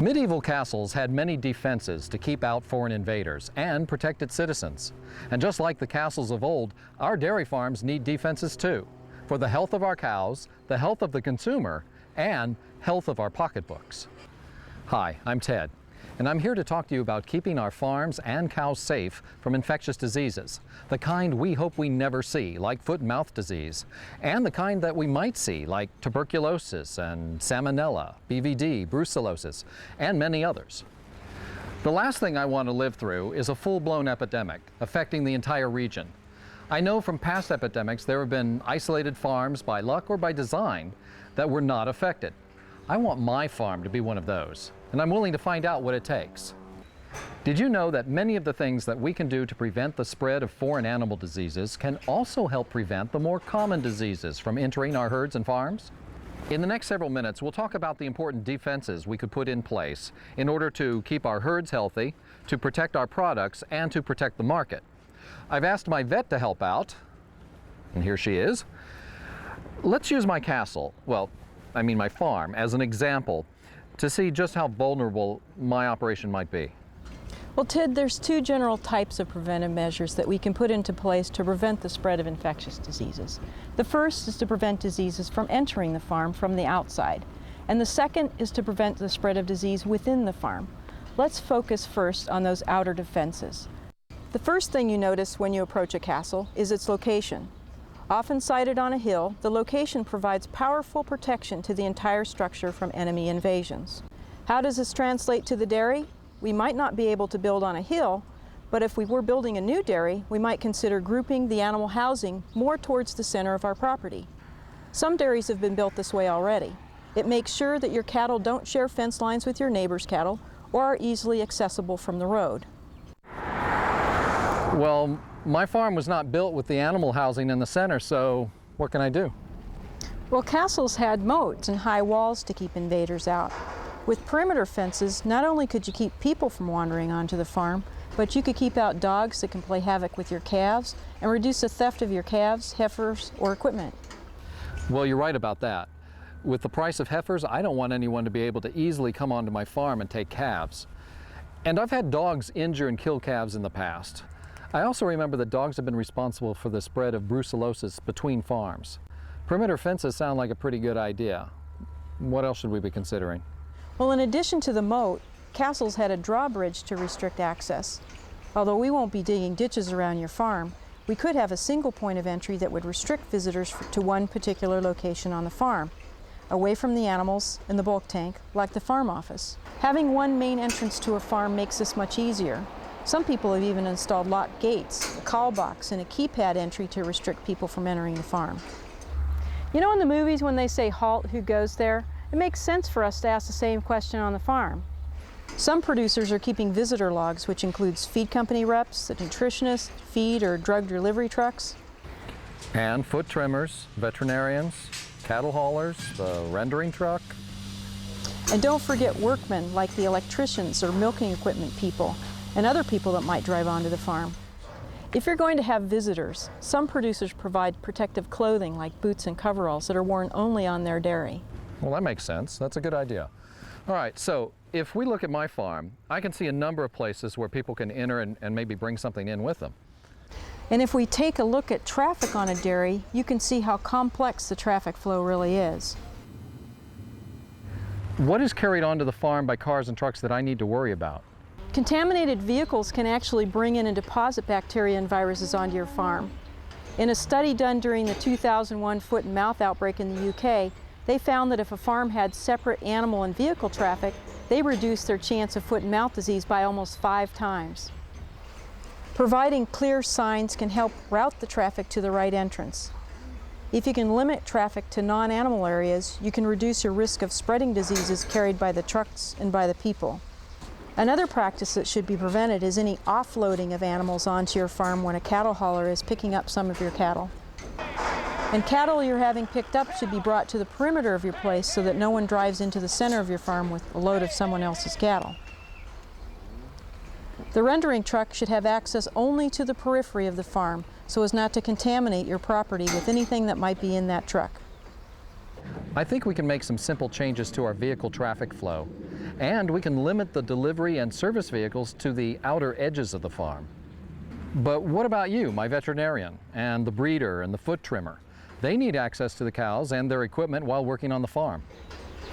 Medieval castles had many defenses to keep out foreign invaders and protect its citizens. And just like the castles of old, our dairy farms need defenses too, for the health of our cows, the health of the consumer, and health of our pocketbooks. Hi, I'm Ted, and I'm here to talk to you about keeping our farms and cows safe from infectious diseases, the kind we hope we never see, like foot and mouth disease, and the kind that we might see, like tuberculosis and salmonella, BVD, brucellosis, and many others. The last thing I want to live through is a full-blown epidemic affecting the entire region. I know from past epidemics there have been isolated farms by luck or by design that were not affected. I want my farm to be one of those, and I'm willing to find out what it takes. Did you know that many of the things that we can do to prevent the spread of foreign animal diseases can also help prevent the more common diseases from entering our herds and farms? In the next several minutes, we'll talk about the important defenses we could put in place in order to keep our herds healthy, to protect our products, and to protect the market. I've asked my vet to help out, and here she is. Let's use my my farm, as an example to see just how vulnerable my operation might be. Well, Ted, there's two general types of preventive measures that we can put into place to prevent the spread of infectious diseases. The first is to prevent diseases from entering the farm from the outside, and the second is to prevent the spread of disease within the farm. Let's focus first on those outer defenses. The first thing you notice when you approach a castle is its location. Often sited on a hill, the location provides powerful protection to the entire structure from enemy invasions. How does this translate to the dairy? We might not be able to build on a hill, but if we were building a new dairy, we might consider grouping the animal housing more towards the center of our property. Some dairies have been built this way already. It makes sure that your cattle don't share fence lines with your neighbor's cattle or are easily accessible from the road. Well, my farm was not built with the animal housing in the center, so what can I do? Well, castles had moats and high walls to keep invaders out. With perimeter fences, not only could you keep people from wandering onto the farm, but you could keep out dogs that can play havoc with your calves and reduce the theft of your calves, heifers, or equipment. Well, you're right about that. With the price of heifers, I don't want anyone to be able to easily come onto my farm and take calves. And I've had dogs injure and kill calves in the past. I also remember that dogs have been responsible for the spread of brucellosis between farms. Perimeter fences sound like a pretty good idea. What else should we be considering? Well, in addition to the moat, castles had a drawbridge to restrict access. Although we won't be digging ditches around your farm, we could have a single point of entry that would restrict visitors to one particular location on the farm, away from the animals and the bulk tank, like the farm office. Having one main entrance to a farm makes this much easier. Some people have even installed locked gates, a call box, and a keypad entry to restrict people from entering the farm. You know in the movies when they say halt, who goes there? It makes sense for us to ask the same question on the farm. Some producers are keeping visitor logs, which includes feed company reps, the nutritionists, feed or drug delivery trucks. And foot trimmers, veterinarians, cattle haulers, the rendering truck. And don't forget workmen like the electricians or milking equipment people, and other people that might drive onto the farm. If you're going to have visitors, some producers provide protective clothing like boots and coveralls that are worn only on their dairy. Well, that makes sense. That's a good idea. All right, so if we look at my farm, I can see a number of places where people can enter and maybe bring something in with them. And if we take a look at traffic on a dairy, you can see how complex the traffic flow really is. What is carried onto the farm by cars and trucks that I need to worry about? Contaminated vehicles can actually bring in and deposit bacteria and viruses onto your farm. In a study done during the 2001 foot and mouth outbreak in the UK, they found that if a farm had separate animal and vehicle traffic, they reduced their chance of foot and mouth disease by almost 5 times. Providing clear signs can help route the traffic to the right entrance. If you can limit traffic to non-animal areas, you can reduce your risk of spreading diseases carried by the trucks and by the people. Another practice that should be prevented is any offloading of animals onto your farm when a cattle hauler is picking up some of your cattle. And cattle you're having picked up should be brought to the perimeter of your place so that no one drives into the center of your farm with a load of someone else's cattle. The rendering truck should have access only to the periphery of the farm so as not to contaminate your property with anything that might be in that truck. I think we can make some simple changes to our vehicle traffic flow, and we can limit the delivery and service vehicles to the outer edges of the farm. But what about you, my veterinarian, and the breeder and the foot trimmer? They need access to the cows and their equipment while working on the farm.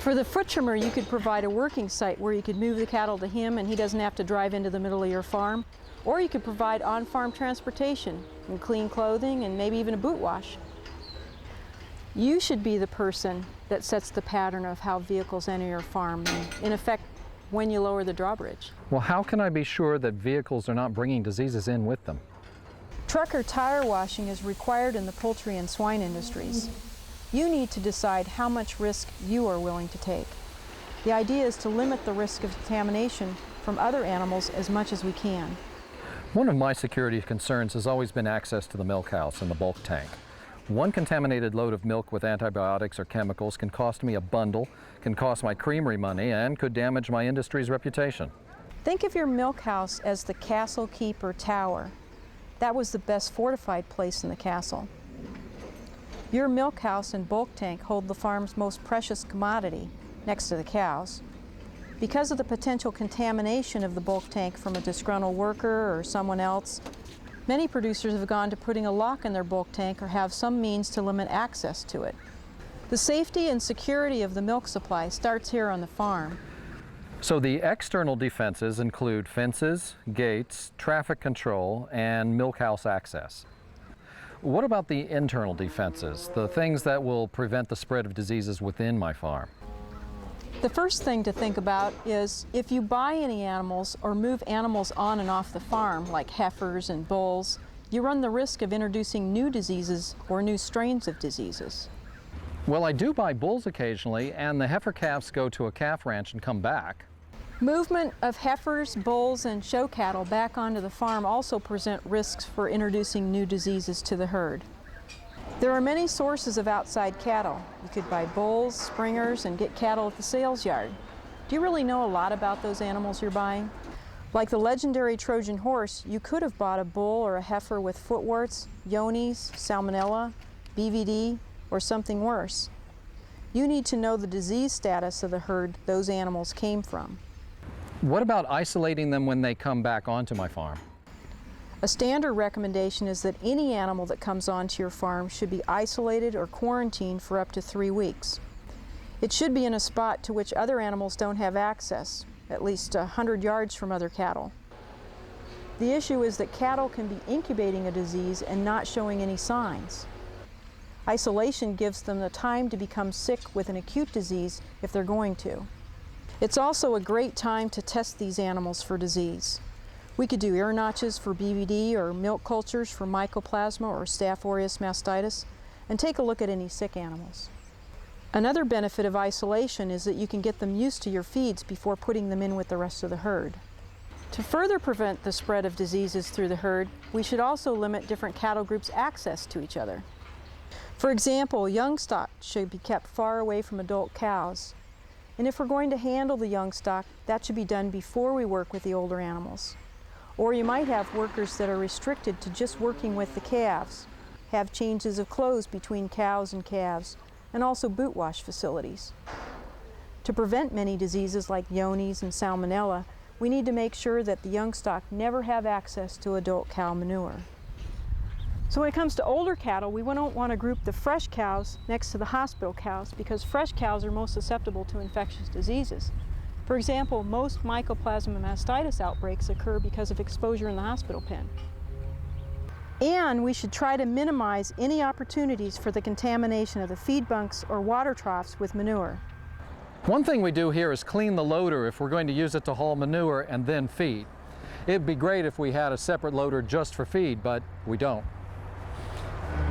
For the foot trimmer, you could provide a working site where you could move the cattle to him and he doesn't have to drive into the middle of your farm. Or you could provide on-farm transportation and clean clothing and maybe even a boot wash. You should be the person that sets the pattern of how vehicles enter your farm and, in effect, when you lower the drawbridge. Well, how can I be sure that vehicles are not bringing diseases in with them? Trucker tire washing is required in the poultry and swine industries. You need to decide how much risk you are willing to take. The idea is to limit the risk of contamination from other animals as much as we can. One of my security concerns has always been access to the milk house and the bulk tank. One contaminated load of milk with antibiotics or chemicals can cost me a bundle, can cost my creamery money, and could damage my industry's reputation. Think of your milk house as the castle keeper tower. That was the best fortified place in the castle. Your milk house and bulk tank hold the farm's most precious commodity, next to the cows. Because of the potential contamination of the bulk tank from a disgruntled worker or someone else, many producers have gone to putting a lock in their bulk tank or have some means to limit access to it. The safety and security of the milk supply starts here on the farm. So the external defenses include fences, gates, traffic control, and milk house access. What about the internal defenses, the things that will prevent the spread of diseases within my farm? The first thing to think about is if you buy any animals or move animals on and off the farm, like heifers and bulls, you run the risk of introducing new diseases or new strains of diseases. Well, I do buy bulls occasionally, and the heifer calves go to a calf ranch and come back. Movement of heifers, bulls, and show cattle back onto the farm also present risks for introducing new diseases to the herd. There are many sources of outside cattle. You could buy bulls, springers, and get cattle at the sales yard. Do you really know a lot about those animals you're buying? Like the legendary Trojan horse, you could have bought a bull or a heifer with foot warts, yonis, salmonella, BVD, or something worse. You need to know the disease status of the herd those animals came from. What about isolating them when they come back onto my farm? A standard recommendation is that any animal that comes onto your farm should be isolated or quarantined for up to 3 weeks. It should be in a spot to which other animals don't have access, at least 100 yards from other cattle. The issue is that cattle can be incubating a disease and not showing any signs. Isolation gives them the time to become sick with an acute disease if they're going to. It's also a great time to test these animals for disease. We could do ear notches for BVD or milk cultures for mycoplasma or Staph aureus mastitis and take a look at any sick animals. Another benefit of isolation is that you can get them used to your feeds before putting them in with the rest of the herd. To further prevent the spread of diseases through the herd, we should also limit different cattle groups' access to each other. For example, young stock should be kept far away from adult cows. And if we're going to handle the young stock, that should be done before we work with the older animals. Or you might have workers that are restricted to just working with the calves, have changes of clothes between cows and calves, and also boot wash facilities. To prevent many diseases like yonis and salmonella, we need to make sure that the young stock never have access to adult cow manure. So when it comes to older cattle, we don't want to group the fresh cows next to the hospital cows because fresh cows are most susceptible to infectious diseases. For example, most mycoplasma mastitis outbreaks occur because of exposure in the hospital pen. And we should try to minimize any opportunities for the contamination of the feed bunks or water troughs with manure. One thing we do here is clean the loader if we're going to use it to haul manure and then feed. It'd be great if we had a separate loader just for feed, but we don't.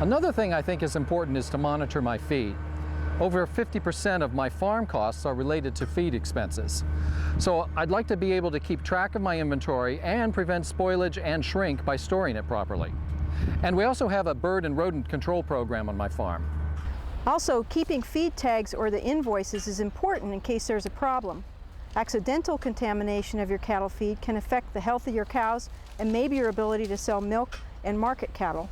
Another thing I think is important is to monitor my feed. Over 50% of my farm costs are related to feed expenses. So I'd like to be able to keep track of my inventory and prevent spoilage and shrink by storing it properly. And we also have a bird and rodent control program on my farm. Also, keeping feed tags or the invoices is important in case there's a problem. Accidental contamination of your cattle feed can affect the health of your cows and maybe your ability to sell milk and market cattle.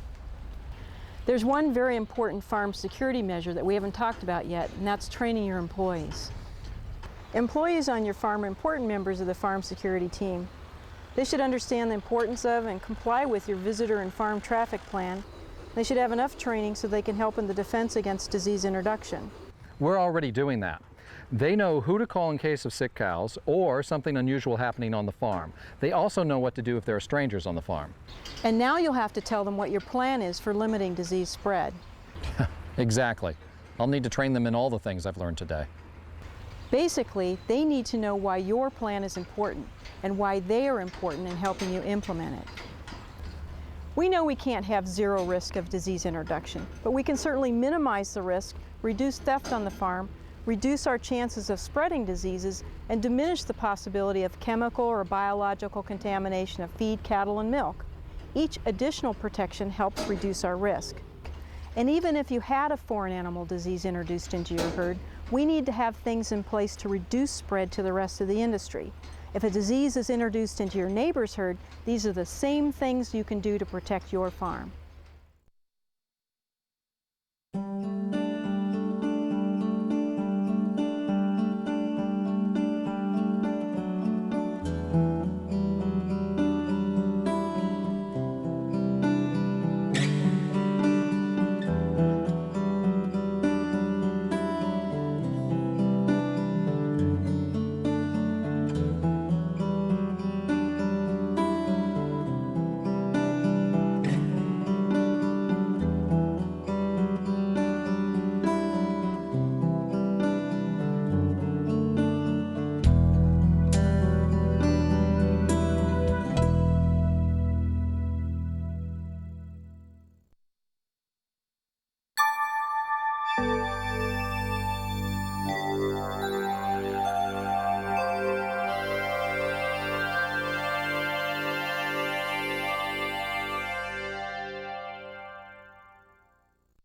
There's one very important farm security measure that we haven't talked about yet, and that's training your employees. Employees on your farm are important members of the farm security team. They should understand the importance of and comply with your visitor and farm traffic plan. They should have enough training so they can help in the defense against disease introduction. We're already doing that. They know who to call in case of sick cows or something unusual happening on the farm. They also know what to do if there are strangers on the farm. And now you'll have to tell them what your plan is for limiting disease spread. Exactly. I'll need to train them in all the things I've learned today. Basically, they need to know why your plan is important and why they are important in helping you implement it. We know we can't have zero risk of disease introduction, but we can certainly minimize the risk, reduce theft on the farm, reduce our chances of spreading diseases, and diminish the possibility of chemical or biological contamination of feed, cattle, and milk. Each additional protection helps reduce our risk. And even if you had a foreign animal disease introduced into your herd, we need to have things in place to reduce spread to the rest of the industry. If a disease is introduced into your neighbor's herd, these are the same things you can do to protect your farm.